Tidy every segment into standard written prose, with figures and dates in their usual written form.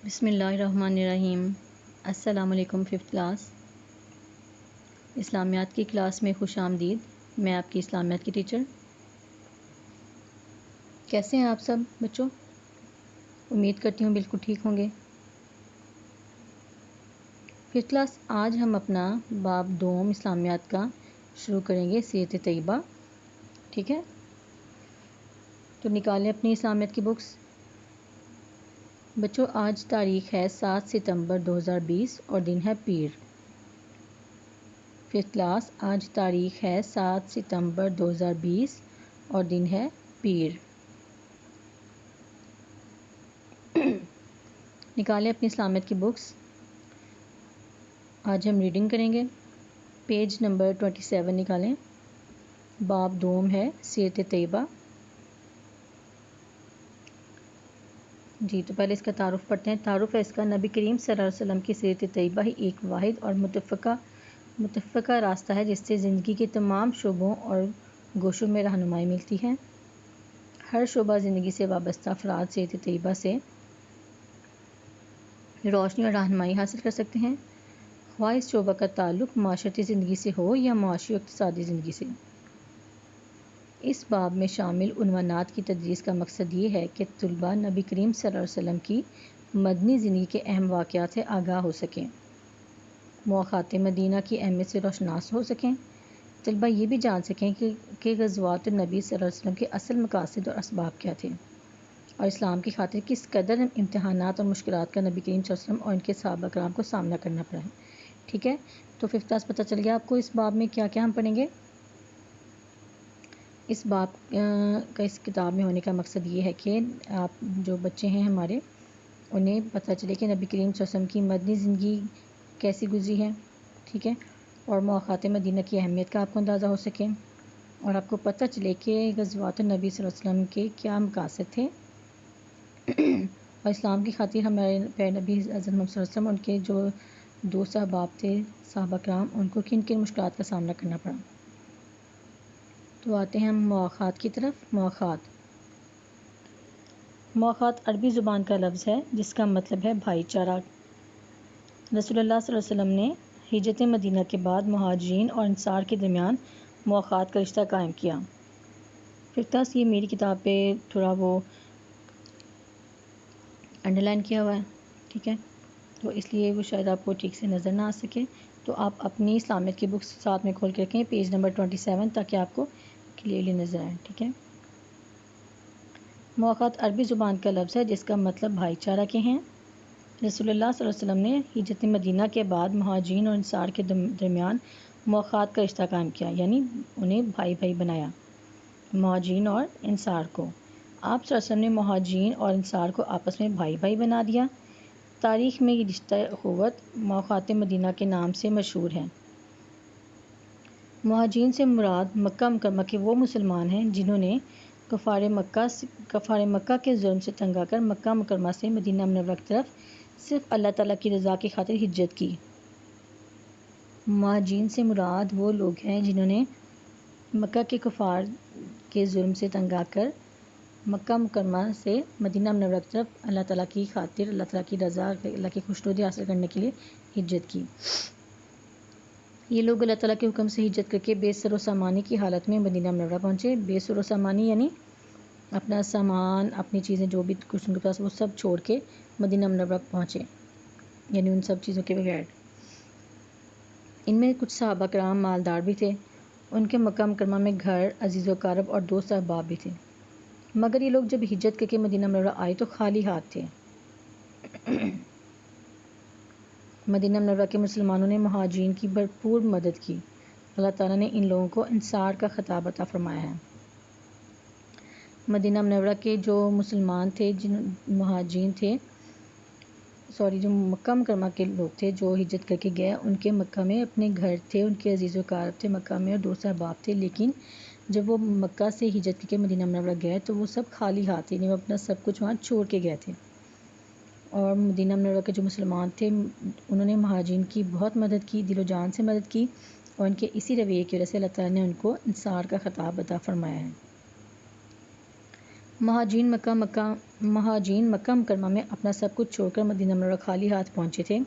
بسم اللہ الرحمن الرحیم۔ السلام علیکم ففتھ کلاس اسلامیات کی کلاس میں خوش آمدید۔ میں آپ کی اسلامیات کی ٹیچر۔ کیسے ہیں آپ سب بچوں؟ امید کرتی ہوں بالکل ٹھیک ہوں گے۔ ففتھ کلاس آج ہم اپنا باب دوم اسلامیات کا شروع کریں گے، سیرت طیبہ۔ ٹھیک ہے، تو نکالیں اپنی اسلامیات کی بکس۔ بچوں آج تاریخ ہے 7 ستمبر 2020 اور دن ہے پیر۔ ففتھ کلاس آج تاریخ ہے 7 ستمبر 2020 اور دن ہے پیر۔ نکالیں اپنی اسلامیات کی بکس۔ آج ہم ریڈنگ کریں گے۔ پیج نمبر 27 نکالیں۔ باب دوم ہے سیرت طیبہ۔ جی تو پہلے اس کا تعارف پڑھتے ہیں۔ تعارف ہے اس کا، نبی کریم صلی اللہ علیہ وسلم کی سیرت طیبہ ہی ایک واحد اور متفقہ راستہ ہے جس سے زندگی کے تمام شعبوں اور گوشوں میں رہنمائی ملتی ہے۔ ہر شعبہ زندگی سے وابستہ افراد سیرت طیبہ سے روشنی اور رہنمائی حاصل کر سکتے ہیں، خواہ اس شعبہ کا تعلق معاشرتی زندگی سے ہو یا معاشی و اقتصادی زندگی سے۔ اس باب میں شامل عنوانات کی تدریس کا مقصد یہ ہے کہ طلباء نبی کریم صلی اللہ علیہ وسلم کی مدنی زندگی کے اہم واقعات سے آگاہ ہو سکیں، مواقعات مدینہ کی اہمیت سے روشناس ہو سکیں۔ طلباء یہ بھی جان سکیں کہ غزوات النبی صلی اللہ علیہ وسلم کے اصل مقاصد اور اسباب کیا تھے، اور اسلام کی خاطر کس قدر امتحانات اور مشکلات کا نبی کریم صلی اللہ علیہ وسلم اور ان کے صحابہ کرام کو سامنا کرنا پڑا ہے۔ ٹھیک ہے، تو ففتھ کلاس پتہ چل گیا آپ کو اس باب میں کیا کیا ہم پڑھیں گے۔ اس باب کا اس کتاب میں ہونے کا مقصد یہ ہے کہ آپ جو بچے ہیں ہمارے، انہیں پتہ چلے کہ نبی کریم صلی اللہ علیہ وسلم کی مدنی زندگی کیسی گزری ہے، ٹھیک ہے، اور مواقعات مدینہ کی اہمیت کا آپ کو اندازہ ہو سکے، اور آپ کو پتہ چلے کہ غزوات النبی صلی اللہ علیہ وسلم کے کیا مقاصد تھے، اور اسلام کی خاطر ہمارے پیارے نبی حضرت محمد صلی اللہ علیہ وسلم، ان کے جو دوست احباب تھے صحابہ کرام، ان کو کن کن مشکلات کا سامنا کرنا پڑا۔ تو آتے ہیں ہم مواقعات کی طرف۔ مواقعات عربی زبان کا لفظ ہے جس کا مطلب ہے بھائی چارہ۔ رسول اللہ صلی اللہ علیہ وسلم نے ہجرت مدینہ کے بعد مہاجرین اور انصار کے درمیان مواقعات کا رشتہ قائم کیا۔ ففتھ کلاس یہ میری کتاب پہ تھوڑا وہ انڈر لائن کیا ہوا ہے، ٹھیک ہے، تو اس لیے وہ شاید آپ کو ٹھیک سے نظر نہ آ سکے، تو آپ اپنی اسلامیات کی بکس ساتھ میں کھول کے رکھیں، پیج نمبر 27، تاکہ آپ کو کلیئرلی نظر آئے، ٹھیک ہے۔ مواقعات عربی زبان کا لفظ ہے جس کا مطلب بھائی چارہ کے ہیں۔ رسول اللہ صلی اللہ علیہ وسلم نے ہجرت مدینہ کے بعد مہاجرین اور انصار کے درمیان مواقعات کا رشتہ قائم کیا، یعنی انہیں بھائی بھائی بنایا، مہاجرین اور انصار کو۔ آپ صلی اللہ علیہ وسلم نے مہاجرین اور انصار کو آپس میں بھائی بھائی بنا دیا۔ تاریخ میں یہ رشتہ اخوت مواقعات مدینہ کے نام سے مشہور ہے۔ مہاجرین سے مراد مکہ مکرمہ کے وہ مسلمان ہیں جنہوں نے کفار مکہ کے ظلم سے تنگ آ کر مکہ مکرمہ سے مدینہ منورہ کی طرف صرف اللہ تعالیٰ کی رضا کی خاطر ہجرت کی۔ مہاجرین سے مراد وہ لوگ ہیں جنہوں نے مکہ کے کفار کے ظلم سے تنگ آ کر مکہ مکرمہ سے مدینہ منورہ کی طرف اللہ تعالیٰ کی خاطر، اللہ تعالیٰ کی رضا، اللہ کی خوشنودی حاصل کرنے کے لیے ہجرت کی۔ یہ لوگ اللہ تعالیٰ کے حکم سے ہجرت کر کے بے سر و سامانی کی حالت میں مدینہ منورہ پہنچے۔ بے سر و سامانی یعنی اپنا سامان، اپنی چیزیں جو بھی کچھ ان کے پاس وہ سب چھوڑ کے مدینہ منورہ پہنچے، یعنی ان سب چیزوں کے بغیر۔ ان میں کچھ صحابہ کرام مالدار بھی تھے، ان کے مکہ مکرمہ میں گھر، عزیز و اقارب اور دوست احباب بھی تھے، مگر یہ لوگ جب ہجرت کر کے مدینہ منورہ آئے تو خالی ہاتھ تھے۔ مدینہ منورہ کے مسلمانوں نے مہاجرین کی بھرپور مدد کی۔ اللہ تعالیٰ نے ان لوگوں کو انصار کا خطاب عطا فرمایا ہے۔ مدینہ منورہ کے جو مسلمان تھے، مہاجرین تھے، جو مکہ مکرمہ کے لوگ تھے جو ہجرت کر کے گئے، ان کے مکہ میں اپنے گھر تھے، ان کے عزیز و اقارب تھے مکہ میں اور دوست احباب تھے، لیکن جب وہ مکہ سے ہجرت کر کے مدینہ منورہ گئے تو وہ سب خالی ہاتھ تھے، وہ اپنا سب کچھ وہاں چھوڑ کے گئے تھے۔ اور مدینہ منورہ کے جو مسلمان تھے انہوں نے مہاجرین کی بہت مدد کی، دل و جان سے مدد کی، اور ان کے اسی رویے کی وجہ سے اللہ تعالیٰ نے ان کو انصار کا خطاب عطا فرمایا ہے۔ مہاجرین مکہ مکرمہ میں اپنا سب کچھ چھوڑ کر مدینہ منورہ خالی ہاتھ پہنچے تھے۔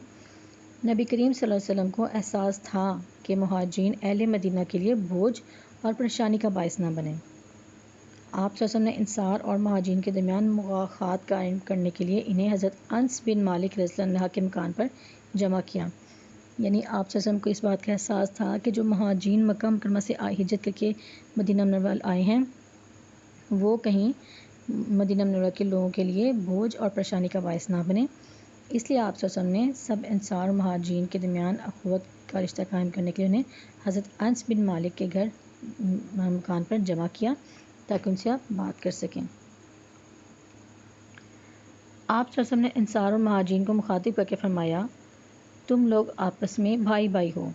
نبی کریم صلی اللہ علیہ وسلم کو احساس تھا کہ مہاجرین اہل مدینہ کے لیے بوجھ اور پریشانی کا باعث نہ بنیں۔ آپ صلی اللہ علیہ وسلم نے انصار اور مہاجرین کے درمیان مواخات قائم کرنے کے لیے انہیں حضرت انس بن مالک رضی اللہ عنہ کے مکان پر جمع کیا۔ یعنی آپ صلی اللہ علیہ وسلم کو اس بات کا احساس تھا کہ جو مہاجرین مکہ مکرمہ سے ہجرت کر کے مدینہ منورہ آئے ہیں وہ کہیں مدینہ منورہ کے لوگوں کے لیے بوجھ اور پریشانی کا باعث نہ بنے، اس لیے آپ صلی اللہ علیہ وسلم نے سب انصار اور مہاجرین کے درمیان اخوت کا رشتہ قائم کرنے کے لیے انہیں حضرت انس بن مالک کے گھر مکان پر جمع کیا تاکہ ان سے آپ بات کر سکیں۔ آپ صلی اللہ علیہ وسلم نے انصار اور مہاجرین کو مخاطب کر کے فرمایا، تم لوگ آپس میں بھائی بھائی ہو،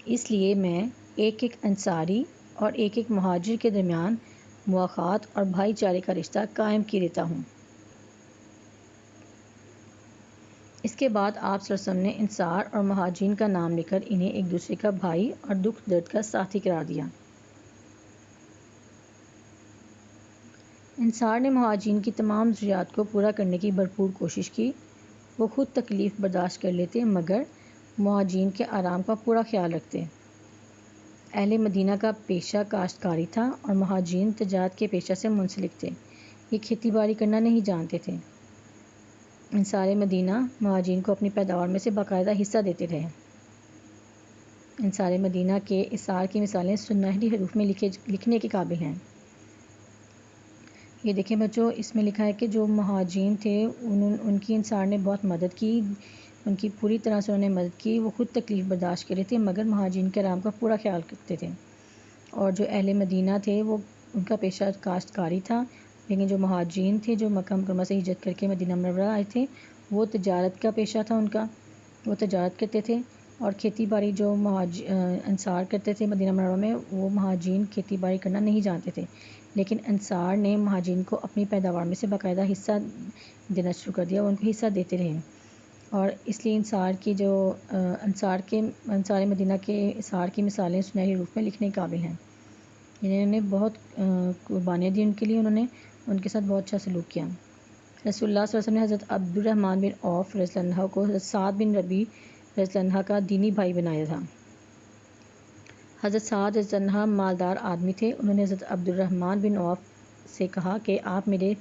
اس لیے میں ایک ایک انصاری اور ایک ایک مہاجر کے درمیان مواخات اور بھائی چارے کا رشتہ قائم کیے دیتا ہوں۔ اس کے بعد آپ صلی اللہ علیہ وسلم نے انصار اور مہاجرین کا نام لے کر انہیں ایک دوسرے کا بھائی اور دکھ درد کا ساتھی قرار دیا۔ انصار نے مہاجرین کی تمام ضروریات کو پورا کرنے کی بھرپور کوشش کی۔ وہ خود تکلیف برداشت کر لیتے مگر مہاجرین کے آرام کا پورا خیال رکھتے۔ اہل مدینہ کا پیشہ کاشتکاری تھا اور مہاجرین تجارت کے پیشہ سے منسلک تھے، یہ کھیتی باڑی کرنا نہیں جانتے تھے۔ انصار مدینہ مہاجرین کو اپنی پیداوار میں سے باقاعدہ حصہ دیتے رہے۔ انصار مدینہ کے اثار کی مثالیں سنہری حروف میں لکھنے کے قابل ہیں۔ یہ دیکھیں بچوں، اس میں لکھا ہے کہ جو مہاجرین تھے ان کی انصار نے بہت مدد کی، ان کی پوری طرح سے انہوں نے مدد کی۔ وہ خود تکلیف برداشت کر رہے تھے مگر مہاجرین کے آرام کا پورا خیال کرتے تھے۔ اور جو اہل مدینہ تھے وہ ان کا پیشہ کاشتکاری تھا، لیکن جو مہاجرین تھے جو مکہ مکرمہ سے ہجرت کر کے مدینہ منورہ آئے تھے وہ تجارت کا پیشہ تھا ان کا، وہ تجارت کرتے تھے۔ اور کھیتی باڑی جو انصار کرتے تھے مدینہ منورہ میں، وہ مہاجرین کھیتی باڑی کرنا نہیں جانتے تھے، لیکن انصار نے مہاجرین کو اپنی پیداوار میں سے باقاعدہ حصہ دینا شروع کر دیا، وہ ان کو حصہ دیتے رہے۔ اور اس لیے انصار مدینہ کے اثار کی مثالیں سنہری حروف میں لکھنے کے قابل ہیں۔ انہوں نے بہت قربانیاں دی ان کے لیے، انہوں نے ان کے ساتھ بہت اچھا سلوک کیا۔ رسول اللہ صلی اللہ علیہ وسلم نے حضرت عبد الرحمن بن عوف رضی اللہ عنہ کو حضرت سعد بن ربیع رضی اللہ عنہ کا دینی بھائی بنایا تھا۔ حضرت سعد رضی اللہ عنہ مالدار آدمی تھے، انہوں نے حضرت عبد الرحمن بن عوف سے کہا کہ آپ میرے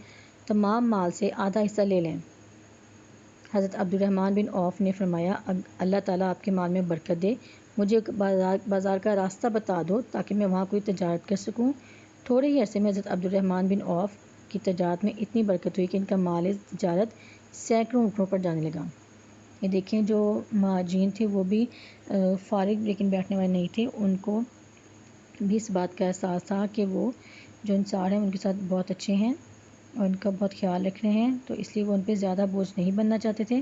تمام مال سے آدھا حصہ لے لیں۔ حضرت عبد الرحمن بن عوف نے فرمایا، اللہ تعالیٰ آپ کے مال میں برکت دے، مجھے بازار کا راستہ بتا دو تاکہ میں وہاں کوئی تجارت کر سکوں۔ تھوڑے ہی عرصے میں حضرت عبد الرحمن بن عوف کی تجارت میں اتنی برکت ہوئی کہ ان کا مال تجارت سینکڑوں اونٹوں پر جانے لگا۔ یہ دیکھیں جو مہاجرین تھے وہ بھی فارغ لیکن بیٹھنے والے نہیں تھے، ان کو بھی اس بات کا احساس تھا کہ وہ جو انصار ہیں ان کے ساتھ بہت اچھے ہیں اور ان کا بہت خیال رکھ رہے ہیں، تو اس لیے وہ ان پہ زیادہ بوجھ نہیں بننا چاہتے تھے۔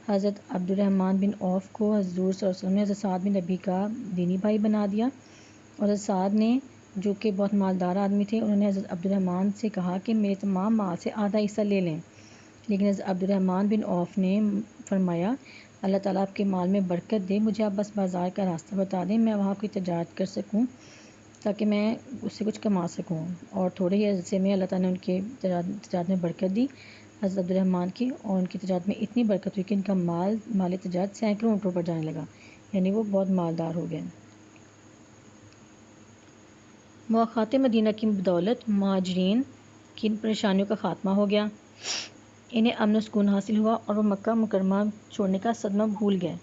حضرت عبد الرحمن بن عوف کو حضور صلی اللہ علیہ وسلم نے حضرت سعد بن ربیع کا دینی بھائی بنا دیا، اور حضرت سعد نے جو کہ بہت مالدار آدمی تھے انہوں نے حضرت عبد الرحمن سے کہا کہ میرے تمام مال سے آدھا حصہ لے لیں، لیکن حضرت عبد الرحمن بن عوف نے فرمایا، اللہ تعالیٰ آپ کے مال میں برکت دے، مجھے آپ بس بازار کا راستہ بتا دیں، میں وہاں کوئی تجارت کر سکوں تاکہ میں اس سے کچھ کما سکوں۔ اور تھوڑے ہی عرصے میں اللہ تعالیٰ نے ان کے تجارت میں برکت دی حضرت عبد الرحمن کی، اور ان کی تجارت میں اتنی برکت ہوئی کہ ان کا مال تجارت سینکڑوں اونٹوں پر جانے لگا، یعنی وہ بہت مالدار ہو گئے۔ مواخات مدینہ کی بدولت مہاجرین کی پریشانیوں کا خاتمہ ہو گیا، انہیں امن و سکون حاصل ہوا اور وہ مکہ مکرمہ چھوڑنے کا صدمہ بھول گئے۔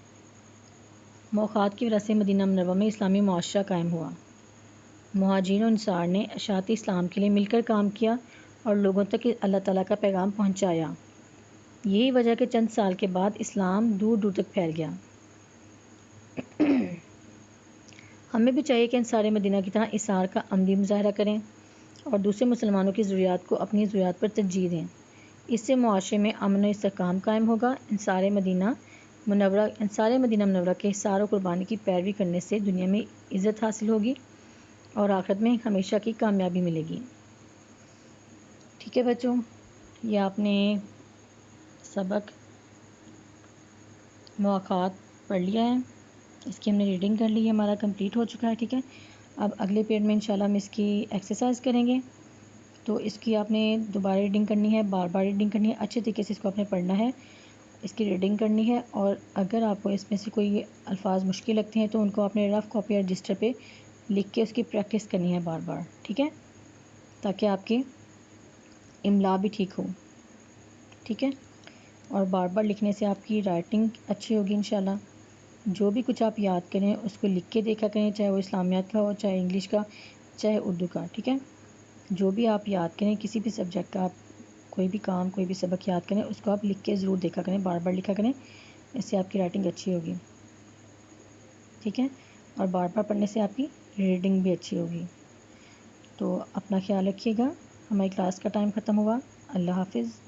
مواخات کی وجہ سے مدینہ منورہ میں اسلامی معاشرہ قائم ہوا۔ مہاجرین و انصار نے اشاعت اسلام کے لیے مل کر کام کیا اور لوگوں تک اللہ تعالیٰ کا پیغام پہنچایا۔ یہی وجہ کہ چند سال کے بعد اسلام دور دور تک پھیل گیا۔ ہمیں بھی چاہیے کہ انصار مدینہ کی طرح اثار کا عملی مظاہرہ کریں اور دوسرے مسلمانوں کی ضروریات کو اپنی ضروریات پر ترجیح دیں، اس سے معاشرے میں امن و استحکام قائم ہوگا۔ انصار مدینہ منورہ کے احسار و قربانی کی پیروی کرنے سے دنیا میں عزت حاصل ہوگی اور آخرت میں ہمیشہ کی کامیابی ملے گی۔ ٹھیک ہے بچوں، یہ آپ نے سبق مواخات پڑھ لیا ہے، اس کی ہم نے ریڈنگ کر لی ہے، ہمارا کمپلیٹ ہو چکا ہے۔ ٹھیک ہے، اب اگلے پیریڈ میں انشاءاللہ ہم اس کی ایکسرسائز کریں گے تو اس کی آپ نے دوبارہ ریڈنگ کرنی ہے، بار بار ریڈنگ کرنی ہے، اچھے طریقے سے اس کو آپ نے پڑھنا ہے، اس کی ریڈنگ کرنی ہے. اور اگر آپ کو اس میں سے کوئی الفاظ مشکل لگتے ہیں تو ان کو آپ نے رف کاپی یا رجسٹر پہ لکھ کے اس کی پریکٹس کرنی ہے بار بار، ٹھیک ہے، تاکہ آپ کی املا بھی ٹھیک ہو. ٹھیک ہے، اور بار بار لکھنے سے آپ کی رائٹنگ اچھی ہوگی انشاءاللہ. جو بھی کچھ آپ یاد کریں اس کو لکھ کے دیکھا کریں، چاہے وہ اسلامیات کا ہو، چاہے انگلش کا، چاہے اردو کا. ٹھیک ہے، جو بھی آپ یاد کریں کسی بھی سبجیکٹ کا، آپ کوئی بھی کام کوئی بھی سبق یاد کریں اس کو آپ لکھ کے ضرور دیکھا کریں، بار بار لکھا کریں، اس سے آپ کی رائٹنگ اچھی ہوگی. ٹھیک ہے، اور بار بار پڑھنے سے آپ کی ریڈنگ بھی اچھی ہوگی. تو اپنا خیال رکھیے گا. ہماری کلاس کا ٹائم ختم ہوا. اللہ حافظ.